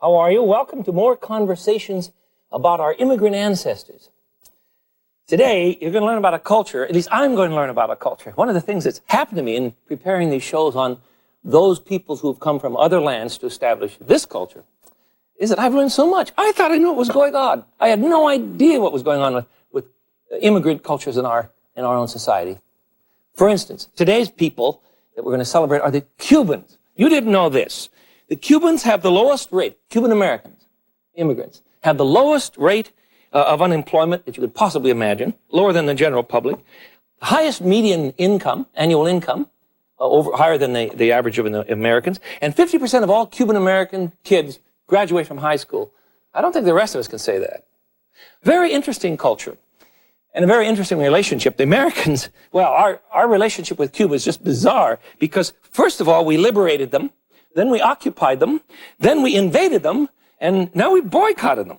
How are you? Welcome to more conversations about our immigrant ancestors. Today, you're going to learn about a culture, at least I'm going to learn about a culture. One of the things that's happened to me in preparing these shows on those peoples who've come from other lands to establish this culture is that I've learned so much. I thought I knew what was going on. I had no idea what was going on with immigrant cultures in our own society. For instance, today's people that we're going to celebrate are the Cubans. You didn't know this. The Cubans have the lowest rate, Cuban Americans, immigrants, have the lowest rate of unemployment that you could possibly imagine, lower than the general public, highest median income, annual income, higher than the average of the Americans, and 50% of all Cuban American kids graduate from high school. I don't think the rest of us can say that. Very interesting culture and a very interesting relationship. The Americans, well, our relationship with Cuba is just bizarre because, first of all, we liberated them. Then we occupied them, then we invaded them, and now we boycotted them.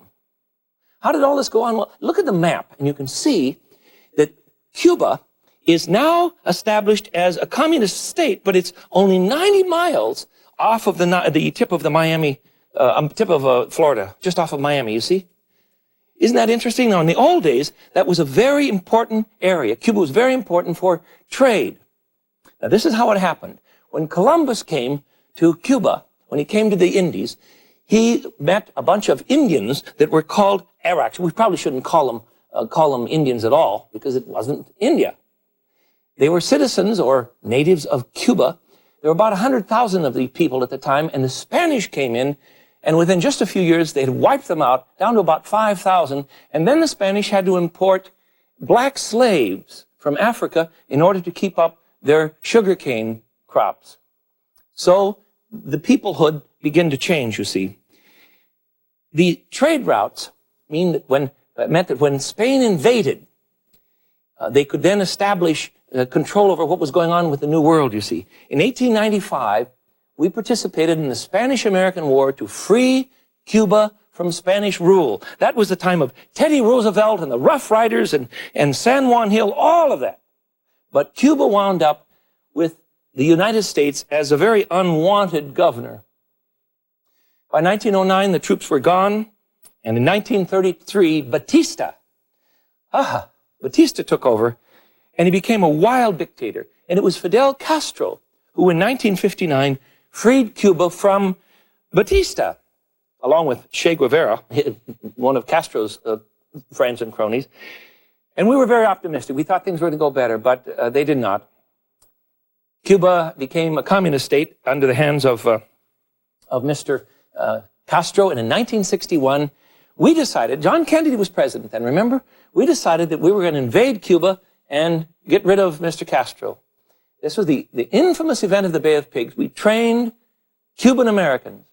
How did all this go on? Well, look at the map, and you can see that Cuba is now established as a communist state, but it's only 90 miles off of the tip of the Miami, tip of Florida, just off of Miami, you see? Isn't that interesting? Now, in the old days, that was a very important area. Cuba was very important for trade. Now, this is how it happened. When Columbus came to Cuba, when he came to the Indies, he met a bunch of Indians that were called Araks. We probably shouldn't call them Indians at all because it wasn't India. They were citizens or natives of Cuba. There were about 100,000 of these people at the time, and the Spanish came in, and within just a few years, they had wiped them out down to about 5,000, and then the Spanish had to import black slaves from Africa in order to keep up their sugarcane crops. So the peoplehood began to change, you see. The trade routes meant that when Spain invaded, they could then establish control over what was going on with the New World, you see. In 1895, we participated in the Spanish-American War to free Cuba from Spanish rule. That was the time of Teddy Roosevelt and the Rough Riders and San Juan Hill, all of that. But Cuba wound up with the United States as a very unwanted governor. By 1909, the troops were gone, and in 1933, Batista took over, and he became a wild dictator. And it was Fidel Castro who, in 1959, freed Cuba from Batista, along with Che Guevara, one of Castro's friends and cronies. And we were very optimistic. We thought things were going to go better, but they did not. Cuba became a communist state under the hands of Mr. Castro, and in 1961, we decided, John Kennedy was president then, remember? We decided that we were going to invade Cuba and get rid of Mr. Castro. This was the infamous event of the Bay of Pigs. We trained Cuban Americans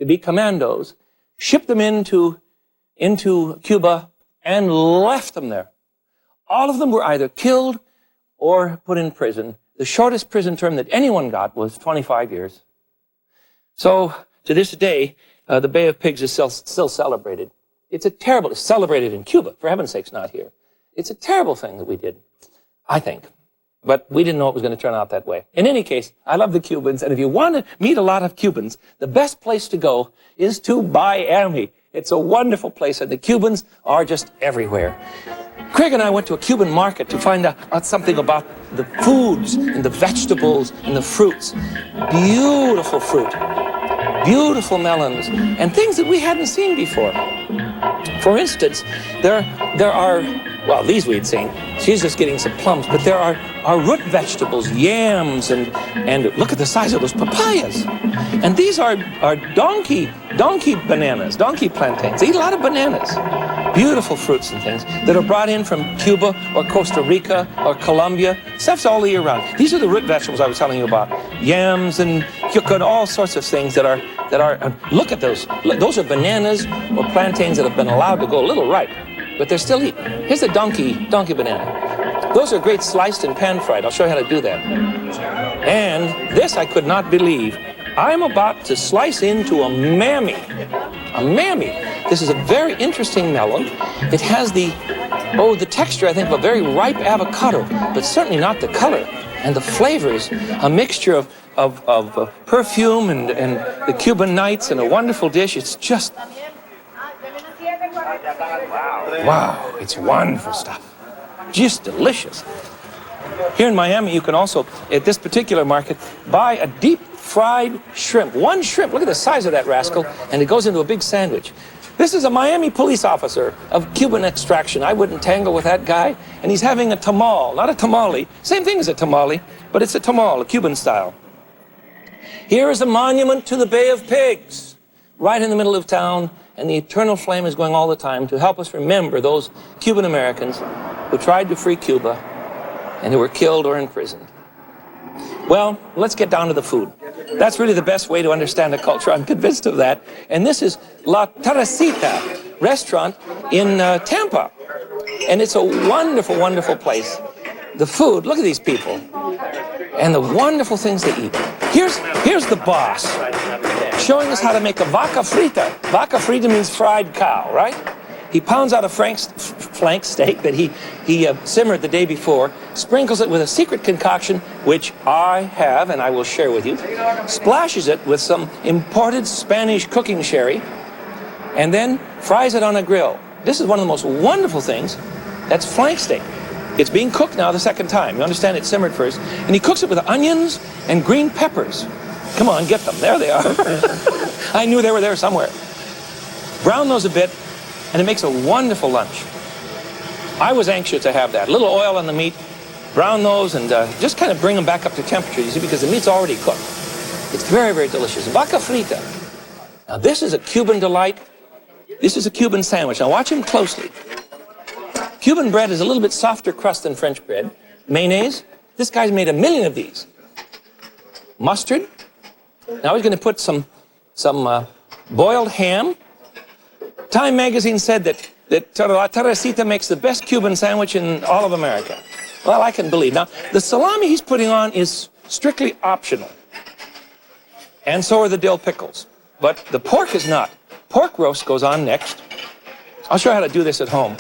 to be commandos, shipped them into Cuba, and left them there. All of them were either killed or put in prison. The shortest prison term that anyone got was 25 years. So, to this day, the Bay of Pigs is still celebrated. It's celebrated in Cuba, for heaven's sakes, not here. It's a terrible thing that we did, I think. But we didn't know it was going to turn out that way. In any case, I love the Cubans, and if you want to meet a lot of Cubans, the best place to go is to Miami. It's a wonderful place, and the Cubans are just everywhere. Craig and I went to a Cuban market to find out something about the foods and the vegetables and the fruits. Beautiful fruit, beautiful melons, and things that we hadn't seen before. For instance, there are, well, these we'd seen. She's just getting some plums, but there are root vegetables, yams, and look at the size of those papayas. And these are donkey bananas, donkey plantains. They eat a lot of bananas. Beautiful fruits and things that are brought in from Cuba or Costa Rica or Colombia. Stuff's all year round. These are the root vegetables I was telling you about. Yams and yucca and all sorts of things that are, look at those. Those are bananas or plantains that have been allowed to go a little ripe, but they're still eaten. Here's a donkey banana. Those are great sliced and pan-fried. I'll show you how to do that. And this I could not believe. I'm about to slice into a mammy. A mammy. This is a very interesting melon. It has the texture, I think, of a very ripe avocado, but certainly not the color. And the flavors, a mixture of of perfume and the Cuban nights and a wonderful dish. It's just, wow, it's wonderful stuff. Just delicious. Here in Miami, you can also, at this particular market, buy a deep fried shrimp. One shrimp, look at the size of that rascal, and it goes into a big sandwich. This is a Miami police officer of Cuban extraction. I wouldn't tangle with that guy. And he's having a tamal, not a tamale. Same thing as a tamale, but it's a tamal, a Cuban style. Here is a monument to the Bay of Pigs, right in the middle of town, and the eternal flame is going all the time to help us remember those Cuban Americans who tried to free Cuba and who were killed or imprisoned. Well, let's get down to the food. That's really the best way to understand the culture. I'm convinced of that. And this is La Teresita restaurant in Tampa. And it's a wonderful, wonderful place. The food, look at these people. And the wonderful things they eat. Here's the boss showing us how to make a Vaca Frita. Vaca Frita means fried cow, right? He pounds out a flank steak that he simmered the day before, sprinkles it with a secret concoction, which I have and I will share with you, splashes it with some imported Spanish cooking sherry, and then fries it on a grill. This is one of the most wonderful things. That's flank steak. It's being cooked now the second time. You understand, it simmered first. And he cooks it with onions and green peppers. Come on, get them. There they are. I knew they were there somewhere. Brown those a bit, and it makes a wonderful lunch. I was anxious to have that. A little oil on the meat, brown those, and just kind of bring them back up to temperature, you see, because the meat's already cooked. It's very, very delicious. Vaca Frita. Now, this is a Cuban delight. This is a Cuban sandwich. Now, watch him closely. Cuban bread is a little bit softer crust than French bread. Mayonnaise. This guy's made 1 million of these. Mustard. Now he's going to put some boiled ham. Time magazine said that La Teresita makes the best Cuban sandwich in all of America. Well, I can believe. Now, the salami he's putting on is strictly optional. And so are the dill pickles. But the pork is not. Pork roast goes on next. I'll show you how to do this at home.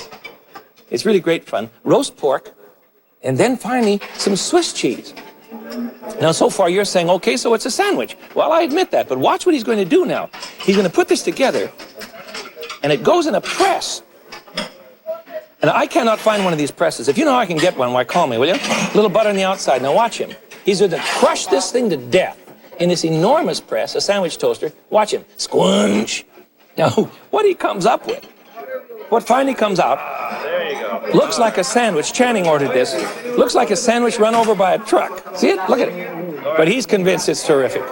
It's really great fun. Roast pork, and then finally some Swiss cheese. Now, so far you're saying, okay, so it's a sandwich. Well, I admit that, but watch what he's going to do now. He's going to put this together, and it goes in a press. And I cannot find one of these presses. If you know how I can get one, why call me, will you? A little butter on the outside. Now watch him. He's going to crush this thing to death in this enormous press, a sandwich toaster. Watch him. Squunch. Now, what he comes up with, what finally comes out, there you go, looks like a sandwich. Channing ordered this. Looks like a sandwich run over by a truck. See it? Look at it. But he's convinced it's terrific.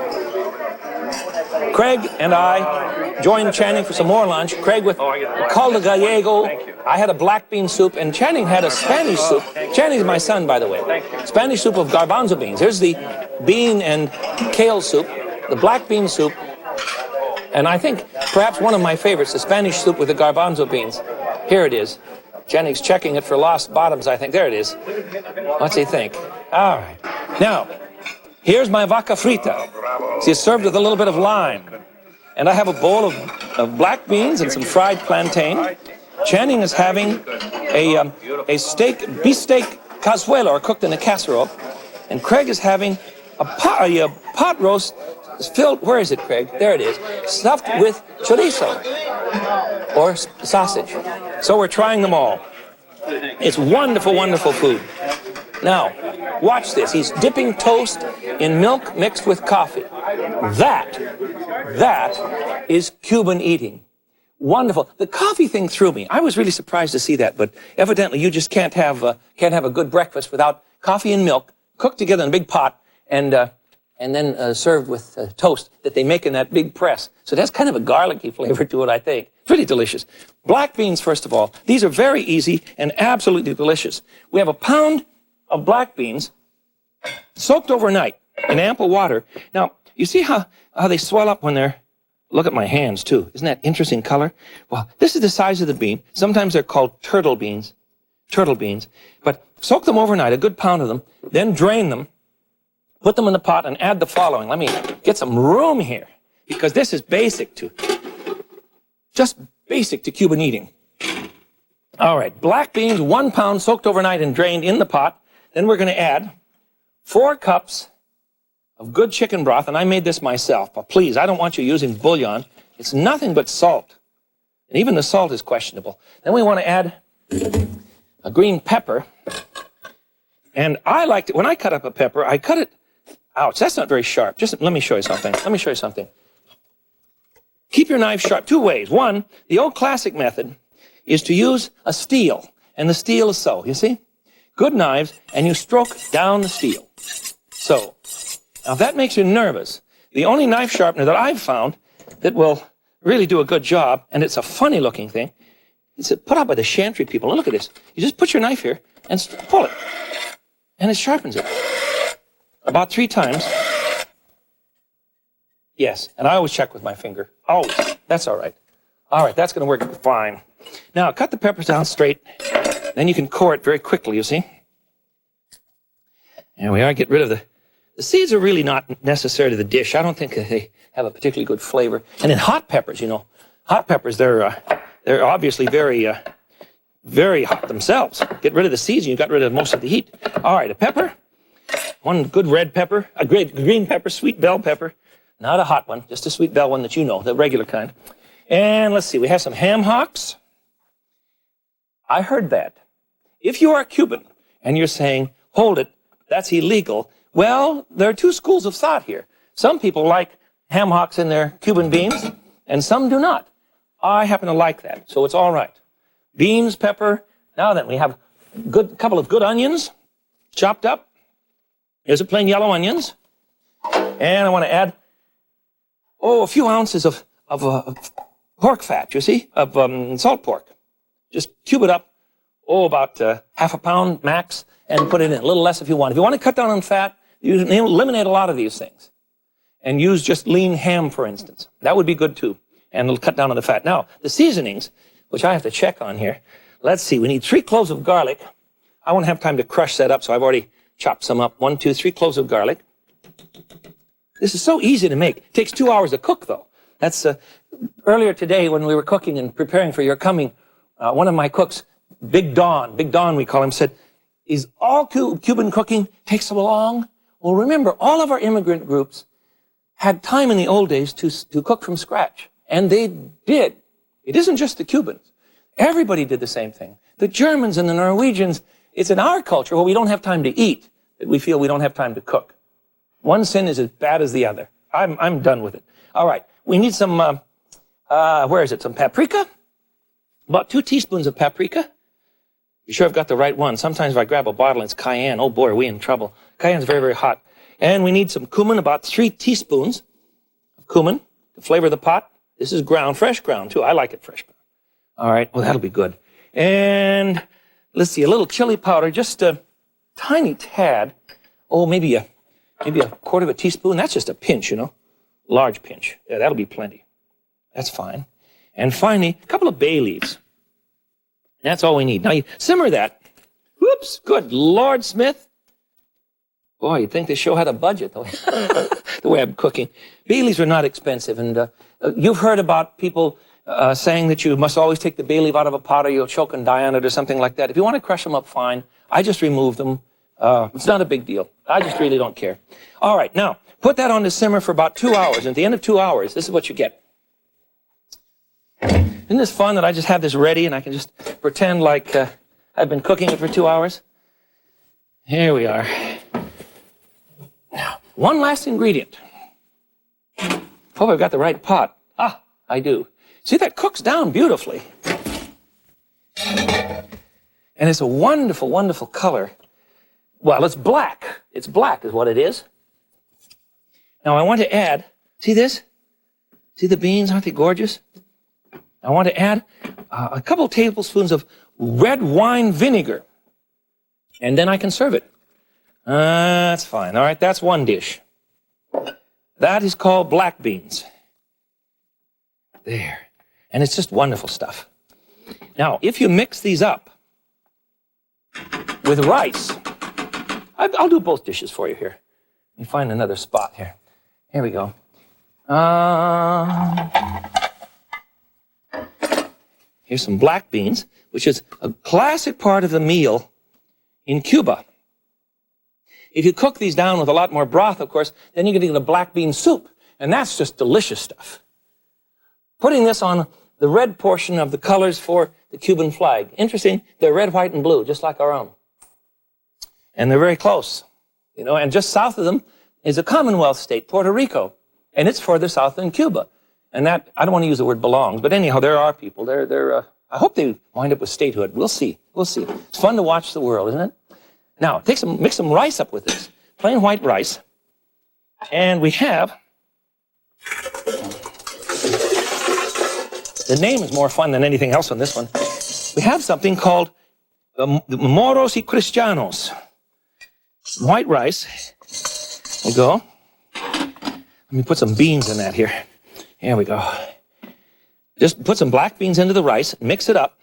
Craig and I joined Channing for some more lunch. Craig with caldo gallego. I had a black bean soup, and Channing had a Spanish soup. Channing's my son, by the way. Spanish soup of garbanzo beans. Here's the bean and kale soup, the black bean soup, and I think perhaps one of my favorites, the Spanish soup with the garbanzo beans. Here it is. Channing's checking it for lost bottoms, I think. There it is. What's he think? All right. Now, here's my Vaca Frita. See, it's served with a little bit of lime. And I have a bowl of black beans and some fried plantain. Channing is having a beef steak cazuela, or cooked in a casserole. And Craig is having a pot roast filled, where is it, Craig? There it is. Stuffed with chorizo, or sausage. So we're trying them all. It's wonderful, wonderful food. Now, watch this. He's dipping toast in milk mixed with coffee. That is Cuban eating. Wonderful. The coffee thing threw me. I was really surprised to see that, but evidently you just can't have a good breakfast without coffee and milk cooked together in a big pot and then served with toast that they make in that big press. So that's kind of a garlicky flavor to it, I think. Pretty delicious. Black beans, first of all. These are very easy and absolutely delicious. We have a pound of black beans soaked overnight in ample water. Now, you see how they swell up when they're... Look at my hands, too. Isn't that interesting color? Well, this is the size of the bean. Sometimes they're called turtle beans. Turtle beans. But soak them overnight, a good pound of them, then drain them, put them in the pot, and add the following. Let me get some room here, because this is just basic to Cuban eating. All right, black beans, 1 pound, soaked overnight and drained in the pot. Then we're going to add 4 cups of good chicken broth, and I made this myself. But please, I don't want you using bouillon. It's nothing but salt. And even the salt is questionable. Then we want to add a green pepper. And I like to, when I cut up a pepper, I cut it, ouch, that's not very sharp. Just let me show you something. Let me show you something. Keep your knife sharp two ways. One, the old classic method is to use a steel. And the steel is so, you see? Good knives, and you stroke down the steel. So, now if that makes you nervous, the only knife sharpener that I've found that will really do a good job, and it's a funny looking thing, it's put out by the Chantry people. And look at this. You just put your knife here and pull it, and it sharpens it. About 3 times. Yes, and I always check with my finger. Always. That's all right. All right, that's going to work fine. Now, cut the peppers down straight. Then you can core it very quickly, you see. There we are. Get rid of the seeds are really not necessary to the dish. I don't think they have a particularly good flavor. And then hot peppers, you know. Hot peppers, they're obviously very hot themselves. Get rid of the seeds and you got rid of most of the heat. All right, a pepper. One good red pepper. A great green pepper, sweet bell pepper. Not a hot one, just a sweet bell one that you know, the regular kind. And let's see, we have some ham hocks. I heard that. If you are Cuban and you're saying, hold it, that's illegal, well, there are 2 schools of thought here. Some people like ham hocks in their Cuban beans, and some do not. I happen to like that, so it's all right. Beans, pepper. Now then, we have a couple of good onions, chopped up. Here's a plain yellow onions. And I want to add, a few ounces of pork fat, you see, of salt pork. Just cube it up, about half a pound max, and put it in. A little less if you want. If you want to cut down on fat, you eliminate a lot of these things. And use just lean ham, for instance. That would be good too. And it'll cut down on the fat. Now, the seasonings, which I have to check on here. Let's see, we need 3 cloves of garlic. I won't have time to crush that up, so I've already chopped some up. 1, 2, 3 cloves of garlic. This is so easy to make. It takes 2 hours to cook, though. That's earlier today when we were cooking and preparing for your coming, one of my cooks, Big Don we call him, said, is all Cuban cooking takes so long? Well, remember, all of our immigrant groups had time in the old days to cook from scratch. And they did. It isn't just the Cubans. Everybody did the same thing. The Germans and the Norwegians, it's in our culture where we don't have time to eat that we feel we don't have time to cook. One sin is as bad as the other. I'm done with it. All right. We need some, some paprika? About 2 teaspoons of paprika. You sure I've got the right one? Sometimes if I grab a bottle and it's cayenne, oh boy, are we in trouble. Cayenne's very, very hot. And we need some cumin, about 3 teaspoons of cumin to flavor the pot. This is ground, fresh ground too. I like it fresh ground. All right, well, that'll be good. And let's see, a little chili powder, just a tiny tad. Maybe a quarter of a teaspoon. That's just a pinch, you know. Large pinch. Yeah, that'll be plenty. That's fine. And finally, a couple of bay leaves. That's all we need. Now you simmer that. Whoops, good Lord, Smith. Boy, you'd think this show had a budget, the way I'm cooking. Bay leaves are not expensive, and you've heard about people saying that you must always take the bay leaf out of a pot or you'll choke and die on it or something like that. If you want to crush them up, fine. I just remove them. It's not a big deal. I just really don't care. All right, now, put that on to simmer for about 2 hours. And at the end of 2 hours, this is what you get. Isn't this fun that I just have this ready and I can just pretend like I've been cooking it for 2 hours? Here we are. Now, one last ingredient. Hope I've got the right pot. Ah, I do. See, that cooks down beautifully. And it's a wonderful, wonderful color. Well, it's black. It's black is what it is. Now I want to add, see this? See the beans, aren't they gorgeous? I want to add a couple tablespoons of red wine vinegar. And then I can serve it. That's fine. All right, that's one dish. That is called black beans. There. And it's just wonderful stuff. Now, if you mix these up with rice, I'll do both dishes for you here. Let me find another spot here. Here we go. Here's some black beans, which is a classic part of the meal in Cuba. If you cook these down with a lot more broth, of course, then you're going to get a black bean soup. And that's just delicious stuff. Putting this on the red portion of the colors for the Cuban flag. Interesting, they're red, white, and blue, just like our own. And they're very close, and just south of them is a Commonwealth state, Puerto Rico. And it's further south than Cuba. And that, I don't want to use the word belongs, but anyhow, there are people. I hope they wind up with statehood. We'll see. It's fun to watch the world, isn't it? Now, mix some rice up with this. Plain white rice. And we have, the name is more fun than anything else on this one. We have something called the Moros y Cristianos. White rice. There we go. Let me put some beans in that here. Here we go. Just put some black beans into the rice, mix it up,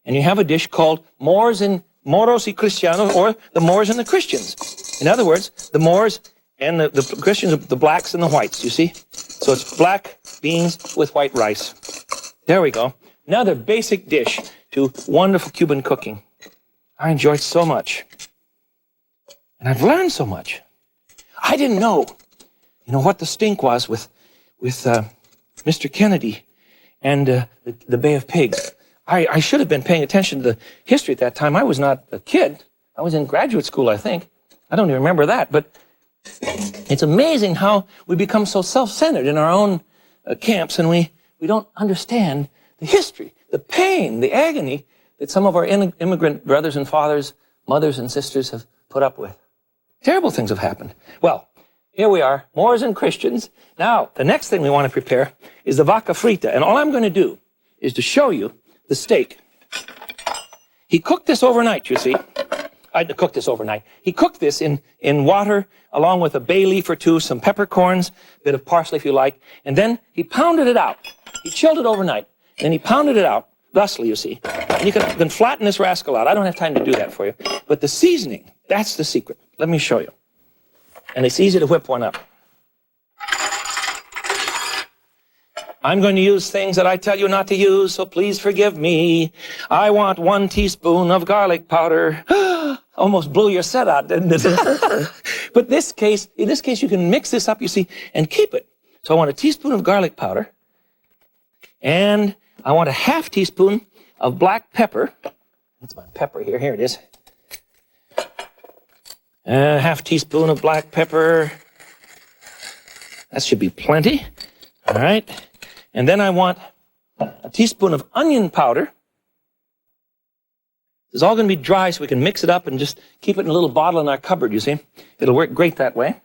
and you have a dish called Moros y Cristianos, or the Moors and the Christians. In other words, the Moors and the Christians, the blacks and the whites, you see? So it's black beans with white rice. There we go. Another basic dish to wonderful Cuban cooking. I enjoy it so much. And I've learned so much. I didn't know, what the stink was with Mr. Kennedy and the Bay of Pigs. I should have been paying attention to the history at that time. I was not a kid. I was in graduate school, I think. I don't even remember that. But it's amazing how we become so self-centered in our own camps, and we don't understand the history, the pain, the agony that some of our immigrant brothers and fathers, mothers and sisters have put up with. Terrible things have happened. Well, here we are, Moors and Christians. Now, the next thing we want to prepare is the Vaca Frita. And all I'm going to do is to show you the steak. He cooked this overnight, you see. I cooked this overnight. He cooked this in water, along with a bay leaf or two, some peppercorns, a bit of parsley if you like, and then he pounded it out. He chilled it overnight, and then he pounded it out, thusly, you see. And you can flatten this rascal out. I don't have time to do that for you. But the seasoning, that's the secret. Let me show you. And it's easy to whip one up. I'm going to use things that I tell you not to use, so please forgive me. I want 1 teaspoon of garlic powder. Almost blew your set out, didn't it? But in this case, you can mix this up, you see, and keep it. So I want a teaspoon of garlic powder, and I want a ½ teaspoon of black pepper. That's my pepper here. Here it is. A ½ teaspoon of black pepper. That should be plenty. All right. And then I want a teaspoon of onion powder. It's all going to be dry, so we can mix it up and just keep it in a little bottle in our cupboard, you see. It'll work great that way.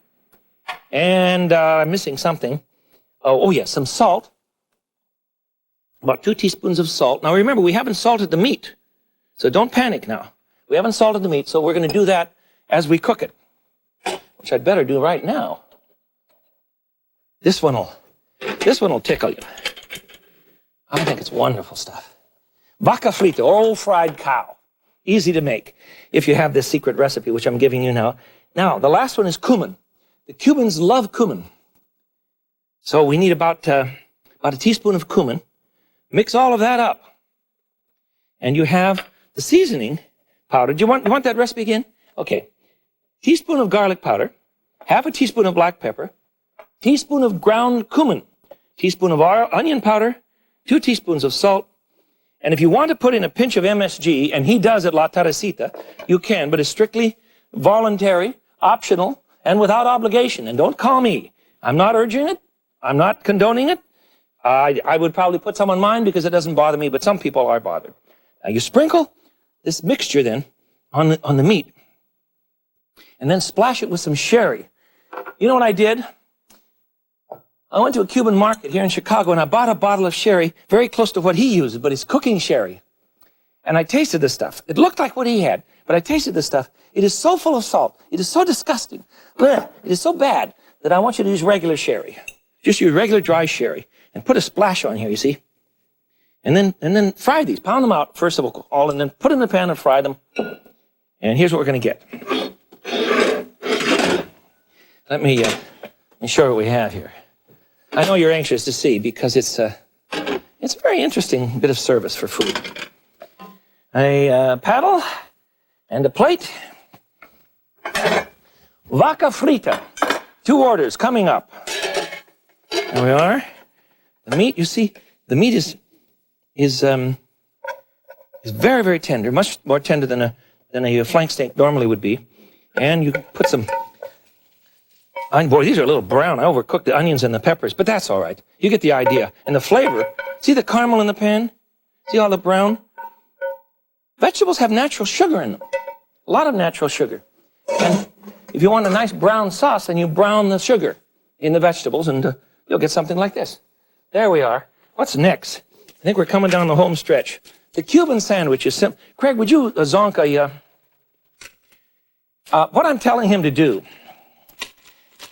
And I'm missing something. Oh, yes, some salt. About 2 teaspoons of salt. Now, remember, we haven't salted the meat, so don't panic now. We haven't salted the meat, so we're going to do that as we cook it, which I'd better do right now. This one will tickle you. I think it's wonderful stuff. Vaca frita, old fried cow. Easy to make if you have this secret recipe, which I'm giving you now. Now, the last one is cumin. The Cubans love cumin. So we need about a teaspoon of cumin. Mix all of that up. And you have the seasoning powder. Do you want that recipe again? Okay. Teaspoon of garlic powder, ½ teaspoon of black pepper, teaspoon of ground cumin, teaspoon of onion powder, 2 teaspoons of salt. And if you want to put in a pinch of MSG, and he does at La Teresita, you can, but it's strictly voluntary, optional, and without obligation. And don't call me. I'm not urging it. I'm not condoning it. I would probably put some on mine because it doesn't bother me, but some people are bothered. Now you sprinkle this mixture then on the meat, and then splash it with some sherry. You know what I did? I went to a Cuban market here in Chicago, and I bought a bottle of sherry very close to what he uses, but it's cooking sherry. And I tasted this stuff. It looked like what he had, but I tasted this stuff. It is so full of salt. It is so disgusting. Blech. It is so bad that I want you to use regular sherry. Just use regular dry sherry. And put a splash on here, you see. And then fry these. Pound them out, first of all, and then put them in the pan and fry them. And here's what we're going to get. Let me show you what we have here. I know you're anxious to see because it's a very interesting bit of service for food. A paddle and a plate. Vaca Frita. 2 orders coming up. There we are. The meat, you see, the meat is very, very tender, much more tender than a flank steak normally would be. And you put some, boy, these are a little brown. I overcooked the onions and the peppers, but that's all right. You get the idea. And the flavor, see the caramel in the pan? See all the brown? Vegetables have natural sugar in them. A lot of natural sugar. And if you want a nice brown sauce, then you brown the sugar in the vegetables, and you'll get something like this. There we are. What's next? I think we're coming down the home stretch. The Cuban sandwich is simple. Craig, would you zonk what I'm telling him to do?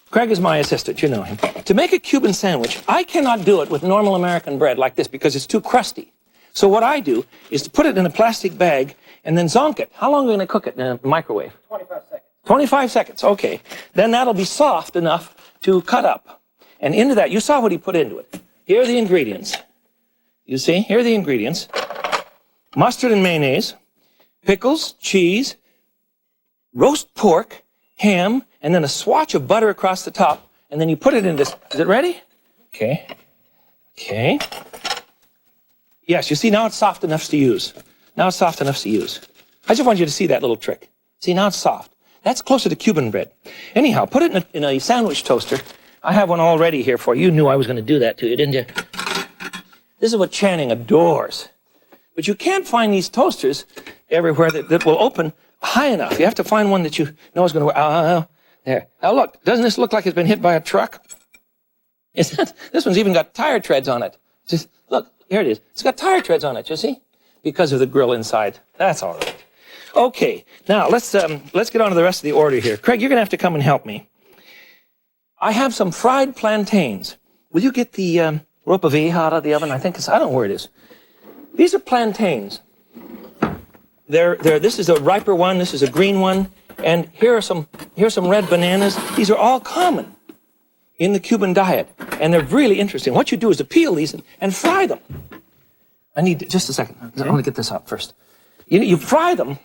Craig is my assistant, you know him. To make a Cuban sandwich, I cannot do it with normal American bread like this because it's too crusty. So what I do is to put it in a plastic bag and then zonk it. How long are we going to cook it in a microwave? 25 seconds. 25 seconds, okay. Then that'll be soft enough to cut up. And into that, you saw what he put into it. Here are the ingredients. You see, here are the ingredients. Mustard and mayonnaise, pickles, cheese, roast pork, ham, and then a swatch of butter across the top. And then you put it in this. Is it ready? Okay. Okay. Yes, you see, now it's soft enough to use. Now it's soft enough to use. I just want you to see that little trick. See, now it's soft. That's closer to Cuban bread. Anyhow, put it in a sandwich toaster. I have one all ready here for you. You knew I was going to do that to you, didn't you? This is what Channing adores. But you can't find these toasters everywhere that will open high enough. You have to find one that you know is going to work. There. Now look, doesn't this look like it's been hit by a truck? This one's even got tire treads on it. Just look, here it is. It's got tire treads on it, you see? Because of the grill inside. That's all right. Okay, now let's get on to the rest of the order here. Craig, you're going to have to come and help me. I have some fried plantains. Will you get the ropa vieja out of the oven? I don't know where it is. These are plantains. This is a riper one. This is a green one. And here's some red bananas. These are all common in the Cuban diet. And they're really interesting. What you do is to peel these and fry them. I need just a second. Okay. I want to get this up first. You fry them.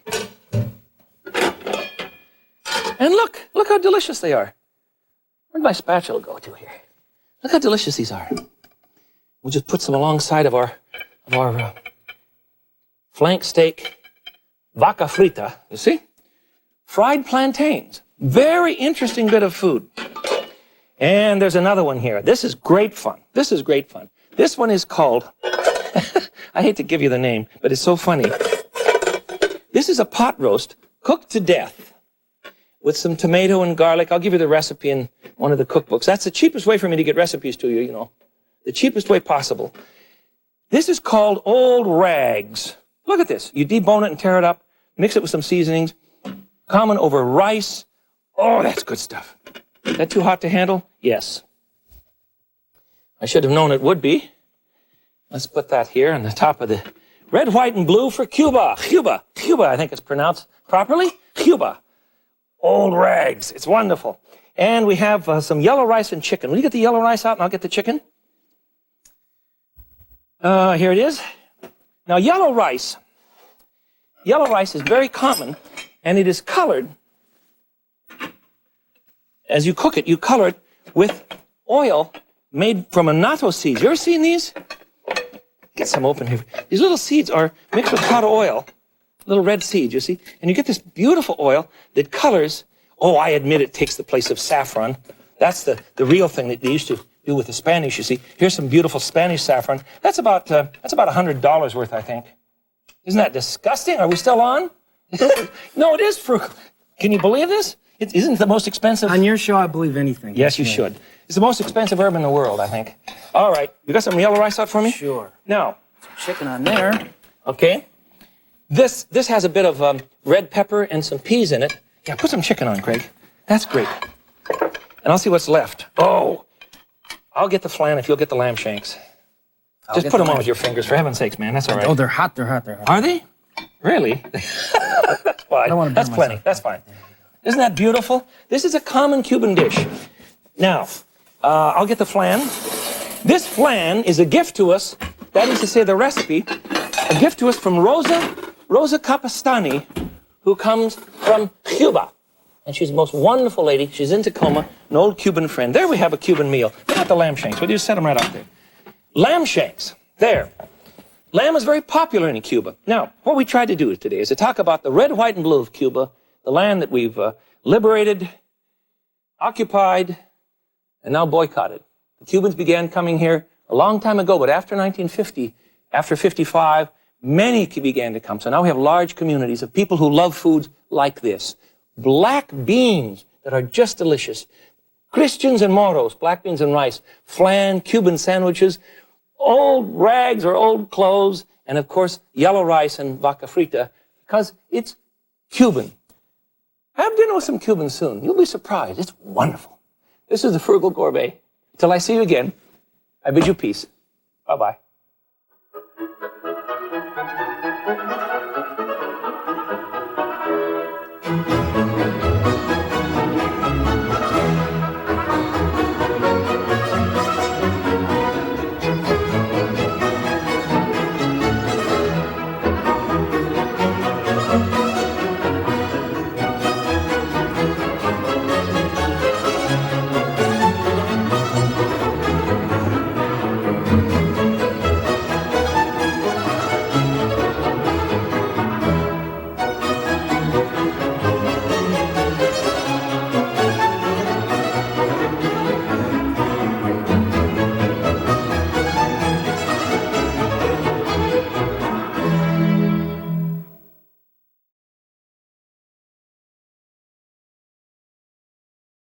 And look how delicious they are. Where'd my spatula go to here? Look how delicious these are. We'll just put some alongside of our flank steak, Vaca Frita, you see? Fried plantains. Very interesting bit of food. And there's another one here. This is great fun. This is great fun. This one is called, I hate to give you the name, but it's so funny. This is a pot roast cooked to death with some tomato and garlic. I'll give you the recipe in one of the cookbooks. That's the cheapest way for me to get recipes to you, you know. The cheapest way possible. This is called old rags. Look at this. You debone it and tear it up, mix it with some seasonings, common over rice. Oh, that's good stuff. Is that too hot to handle? Yes. I should have known it would be. Let's put that here on the top of the red, white, and blue for Cuba. Cuba, I think it's pronounced properly. Cuba. Old rags. It's wonderful. And we have some yellow rice and chicken. Will you get the yellow rice out and I'll get the chicken? Here it is. Now, yellow rice is very common, and it is colored. As you cook it, you color it with oil made from annatto seeds. You ever seen these? Get some open here. These little seeds are mixed with hot oil, little red seeds, you see? And you get this beautiful oil that colors. Oh, I admit it takes the place of saffron. That's the real thing that they used to do with the Spanish, you see. Here's some beautiful Spanish saffron. That's about $100 worth, I think. Isn't that disgusting? Are we still on? No, it is frugal. Can you believe this? It isn't the most expensive. On your show, I believe anything. Yes, you should. It's the most expensive herb in the world, I think. All right. You got some yellow rice out for me? Sure. Now. Some chicken on there. Okay. This has a bit of red pepper and some peas in it. Yeah, put some chicken on, Craig. That's great. And I'll see what's left. Oh, I'll get the flan if you'll get the lamb shanks. Just put them on with your fingers, for heaven's sakes, man. That's all right. Oh, they're hot. Are they? Really? That's fine. That's plenty. That's fine. Isn't that beautiful? This is a common Cuban dish. Now, I'll get the flan. This flan is a gift to us. That is to say, the recipe, a gift to us from Rosa Capistani, who comes from Cuba. and she's the most wonderful lady. She's in Tacoma, an old Cuban friend. There we have a Cuban meal. Look at the lamb shanks. We'll just set them right up there. Lamb shanks. There. Lamb is very popular in Cuba. Now, what we tried to do today is to talk about the red, white, and blue of Cuba, the land that we've liberated, occupied, and now boycotted. The Cubans began coming here a long time ago, but after 1950, after 55, many began to come. So now we have large communities of people who love foods like this. Black beans that are just delicious. Christians and Moros, black beans and rice. Flan, Cuban sandwiches, old rags or old clothes, and of course, yellow rice and Vaca Frita, because it's Cuban. Have dinner with some Cubans soon. You'll be surprised. It's wonderful. This is the Frugal Gourmet. Till I see you again, I bid you peace. Bye-bye.